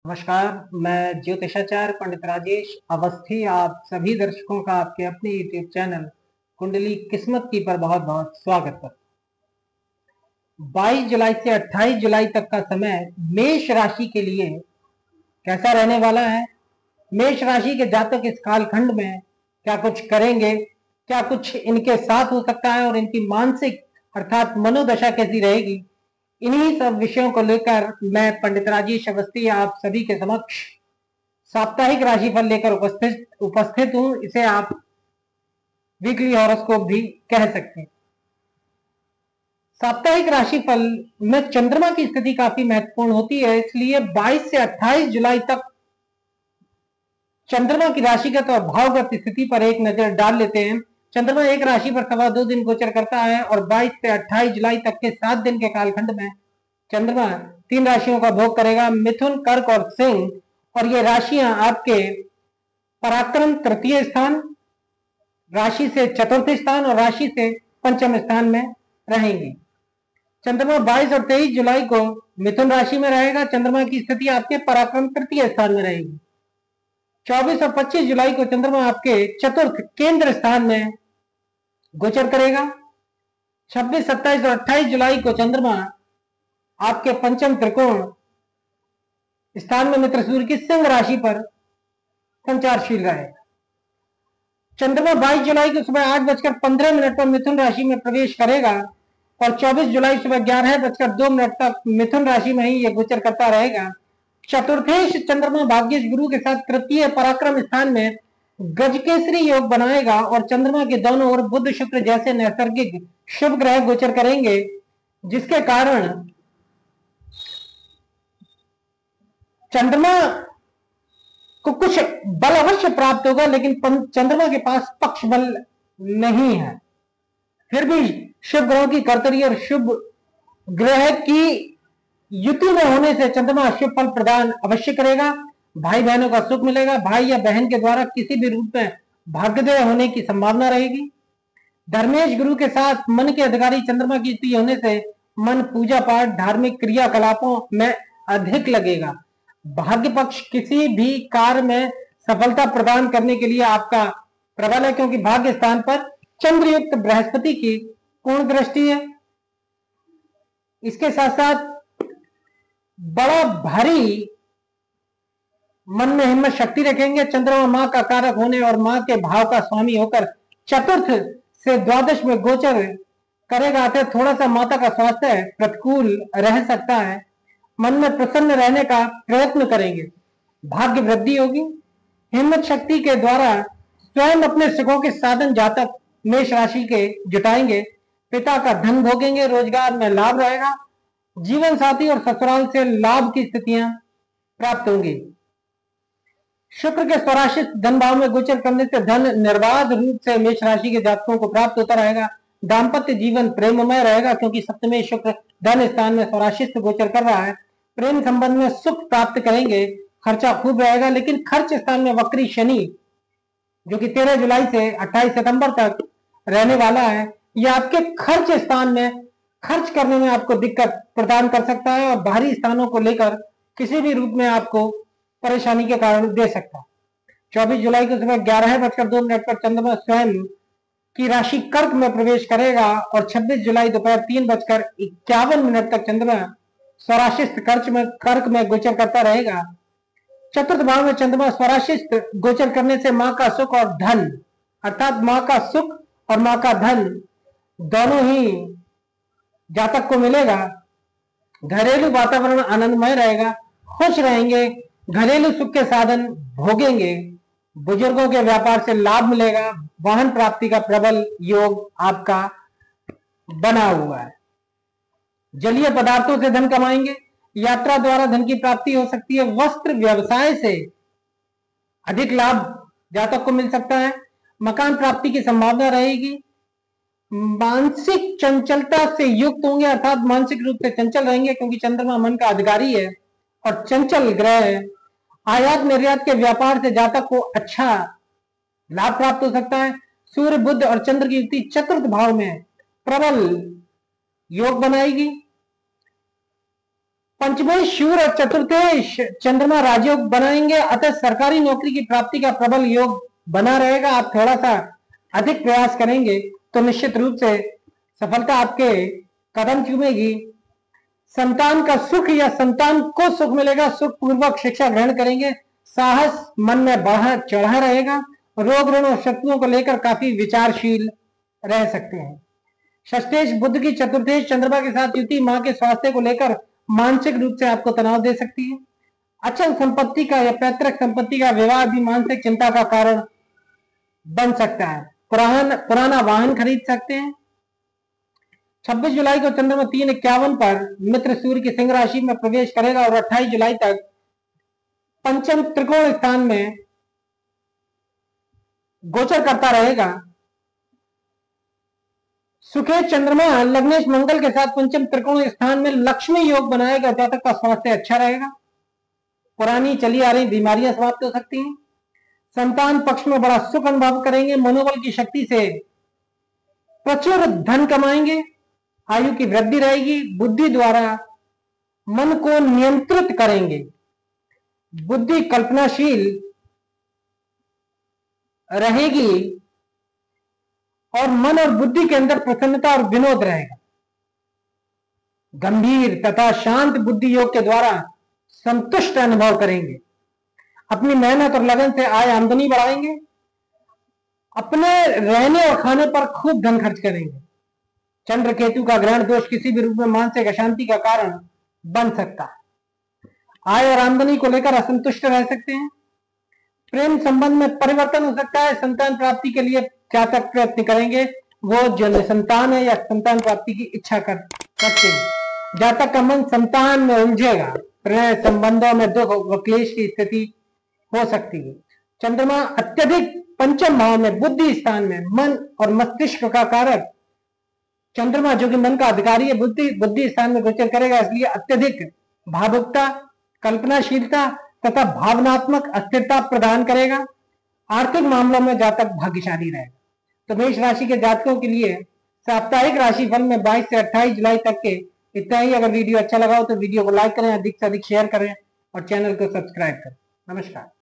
नमस्कार। मैं ज्योतिषाचार्य पंडित राजेश अवस्थी आप सभी दर्शकों का आपके अपने यूट्यूब चैनल कुंडली किस्मत की पर बहुत बहुत स्वागत करता हूं। 22 जुलाई से 28 जुलाई तक का समय मेष राशि के लिए कैसा रहने वाला है। मेष राशि के जातक इस कालखंड में क्या कुछ करेंगे, क्या कुछ इनके साथ हो सकता है और इनकी मानसिक अर्थात मनोदशा कैसी रहेगी, इन्हीं सब विषयों को लेकर मैं पंडित राजेश अवस्थी आप सभी के समक्ष साप्ताहिक राशिफल लेकर उपस्थित हूं। इसे आप वीकली हॉरोस्कोप भी कह सकते हैं। साप्ताहिक राशिफल में चंद्रमा की स्थिति काफी महत्वपूर्ण होती है, इसलिए 22 से 28 जुलाई तक चंद्रमा की राशिगत और भावगत स्थिति पर एक नजर डाल लेते हैं। चंद्रमा एक राशि पर 2.25 दिन गोचर करता है और 22 से 28 जुलाई तक के 7 दिन के कालखंड में चंद्रमा 3 राशियों का भोग करेगा, मिथुन, कर्क और सिंह। और ये राशियां आपके पराक्रम तृतीय स्थान, राशि से चतुर्थ स्थान और राशि से पंचम स्थान में रहेंगी। चंद्रमा 22 और 23 जुलाई को मिथुन राशि में रहेगा। चंद्रमा की स्थिति आपके पराक्रम तृतीय स्थान में रहेगी। 24 और 25 जुलाई को चंद्रमा आपके चतुर्थ केंद्र स्थान में गोचर करेगा। 26, 27 और 28 जुलाई को चंद्रमा आपके पंचम त्रिकोण स्थान में मित्र सूर्य की सिंह राशि पर संचारशील रहेगा। चंद्रमा 22 जुलाई को सुबह 8:15 पर मिथुन राशि में प्रवेश करेगा और 24 जुलाई सुबह 11:02 तक मिथुन राशि में ही यह गोचर करता रहेगा। चतुर्थेश चंद्रमा भाग्येश गुरु के साथ तृतीय पराक्रम स्थान में गजकेसरी योग बनाएगा और चंद्रमा के दोनों ओर बुध शुक्र जैसे नैसर्गिक शुभ ग्रह गोचर करेंगे, जिसके कारण चंद्रमा को कुछ बल अवश्य प्राप्त होगा, लेकिन चंद्रमा के पास पक्ष बल नहीं है। फिर भी शुभ ग्रहों की कर्तरी और शुभ ग्रह की युति में होने से चंद्रमा शुभ फल प्रदान अवश्य करेगा। भाई बहनों का सुख मिलेगा। भाई या बहन के द्वारा किसी भी रूप में भाग्योदय होने की संभावना रहेगी। धर्मेश गुरु के साथ मन के अधिकारी चंद्रमा की युति होने से मन पूजा पाठ धार्मिक क्रियाकलापों में अधिक लगेगा। भाग्य पक्ष किसी भी कार्य में सफलता प्रदान करने के लिए आपका प्रबल है, क्योंकि भाग्य स्थान पर चंद्रयुक्त बृहस्पति की पूर्ण दृष्टि है। इसके साथ साथ बड़ा भारी मन में हिम्मत शक्ति रखेंगे। चंद्रमा मां का कारक होने और मां के भाव का स्वामी होकर चतुर्थ से द्वादश में गोचर करेगा, अतः थोड़ा सा माता का स्वास्थ्य प्रतिकूल रह सकता है। मन में प्रसन्न रहने का प्रयत्न करेंगे। भाग्य वृद्धि होगी। हिम्मत शक्ति के द्वारा स्वयं अपने सुखों के साधन जातक मेष राशि के जुटाएंगे। पिता का धन भोगेंगे। रोजगार में लाभ रहेगा। जीवन साथी और ससुराल से लाभ की स्थितियां प्राप्त होंगी। शुक्र के स्वराशित धन भाव में गोचर करने से धन निर्बाध रूप से मेष राशि के जातकों को प्राप्त होता रहेगा। दाम्पत्य जीवन प्रेममय रहेगा, क्योंकि सप्तमे शुक्र धन स्थान में स्वराशित गोचर कर रहा है। प्रेम संबंध में सुख प्राप्त करेंगे। खर्चा खूब रहेगा, लेकिन खर्च स्थान में वक्री शनि जो कि 13 जुलाई से 28 सितंबर तक रहने वाला है, यह आपके खर्च स्थान में खर्च करने में आपको दिक्कत प्रदान कर सकता है और बाहरी स्थानों को लेकर किसी भी रूप में आपको परेशानी के कारण दे सकता है। 24 जुलाई को सुबह 11:02 पर चंद्रमा स्वयं की राशि कर्क में प्रवेश करेगा और 26 जुलाई दोपहर 3:51 तक चंद्रमा स्वराशित कर्क में गोचर करता रहेगा। चतुर्थ भाव में चंद्रमा स्वराशित गोचर करने से मां का सुख और धन अर्थात मां का सुख और मां का धन दोनों ही जातक को मिलेगा। घरेलू वातावरण आनंदमय रहेगा। खुश रहेंगे। घरेलू सुख के साधन भोगेंगे। बुजुर्गों के व्यापार से लाभ मिलेगा। वाहन प्राप्ति का प्रबल योग आपका बना हुआ है। जलीय पदार्थों से धन कमाएंगे। यात्रा द्वारा धन की प्राप्ति हो सकती है। वस्त्र व्यवसाय से अधिक लाभ जातक को मिल सकता है। मकान प्राप्ति की संभावना रहेगी। मानसिक चंचलता से युक्त होंगे, अर्थात मानसिक रूप से चंचल रहेंगे, क्योंकि चंद्रमा मन का अधिकारी है और चंचल ग्रह है। आयात निर्यात के व्यापार से जातक को अच्छा लाभ प्राप्त हो सकता है। सूर्य बुध और चंद्र की युति चतुर्थ भाव में प्रबल योग बनाएगी। पंचमेश शूर और चतुर्थेश चंद्रमा राजयोग बनाएंगे, अतः सरकारी नौकरी की प्राप्ति का प्रबल योग बना रहेगा। आप थोड़ा सा अधिक प्रयास करेंगे तो निश्चित रूप से सफलता आपके कदम चूमेगी। संतान का सुख या संतान को सुख मिलेगा, सुख पूर्वक शिक्षा ग्रहण करेंगे, साहस मन में बढ़ा चढ़ा रहेगा। रोग ऋण और शत्रुओं को लेकर काफी विचारशील रह सकते हैं। षष्ठेश बुध की चतुर्थेश चंद्रमा के साथ युति मां के स्वास्थ्य को लेकर मानसिक रूप से आपको तनाव दे सकती है। अचल संपत्ति का या पैतृक संपत्ति का विवाह भी मानसिक चिंता का कारण बन सकता है। पुराना वाहन खरीद सकते हैं। 26 जुलाई को चंद्रमा 3:51 पर मित्र सूर्य की सिंह राशि में प्रवेश करेगा और 28 जुलाई तक पंचम त्रिकोण स्थान में गोचर करता रहेगा। सुखे चंद्रमा लग्नेश मंगल के साथ पंचम त्रिकोण स्थान में लक्ष्मी योग बनाएगा, जातक का स्वास्थ्य अच्छा रहेगा। पुरानी चली आ रही बीमारियां समाप्त हो सकती हैं। संतान पक्ष में बड़ा सुख अनुभव करेंगे, मनोबल की शक्ति से प्रचुर धन कमाएंगे, आयु की वृद्धि रहेगी। बुद्धि द्वारा मन को नियंत्रित करेंगे, बुद्धि कल्पनाशील रहेगी और मन और बुद्धि के अंदर प्रसन्नता और विनोद रहेगा। गंभीर तथा शांत बुद्धि योग के द्वारा संतुष्ट अनुभव करेंगे। अपनी मेहनत और लगन से आय आमदनी बढ़ाएंगे। अपने रहने और खाने पर खूब धन खर्च करेंगे। चंद्र केतु का ग्रहण दोष किसी भी रूप में मानसिक अशांति का कारण बन सकता है। आय और आमदनी को लेकर असंतुष्ट रह सकते हैं। प्रेम संबंध में परिवर्तन हो सकता है। संतान प्राप्ति के लिए जातक प्रयत्न करेंगे, वो जो निसंतान है या संतान प्राप्ति की इच्छा कर सकते हैं। जातक का मन संतान में उलझेगा। प्रणय संबंधों में दुख व क्लेश की स्थिति हो सकती है। चंद्रमा अत्यधिक पंचम भाव में बुद्धि स्थान में मन और मस्तिष्क का कारक चंद्रमा जो कि मन का अधिकारी है बुद्धि स्थान में गोचर करेगा, इसलिए अत्यधिक भावुकता, कल्पनाशीलता तथा भावनात्मक अस्थिरता प्रदान करेगा। आर्थिक मामलों में जातक भाग्यशाली रहेगा। तो मेष राशि के जातकों के लिए साप्ताहिक राशिफल में 22 से 28 जुलाई तक के इतना ही। अगर वीडियो अच्छा लगा हो तो वीडियो को लाइक करें, अधिक से अधिक शेयर करें और चैनल को सब्सक्राइब करें। नमस्कार।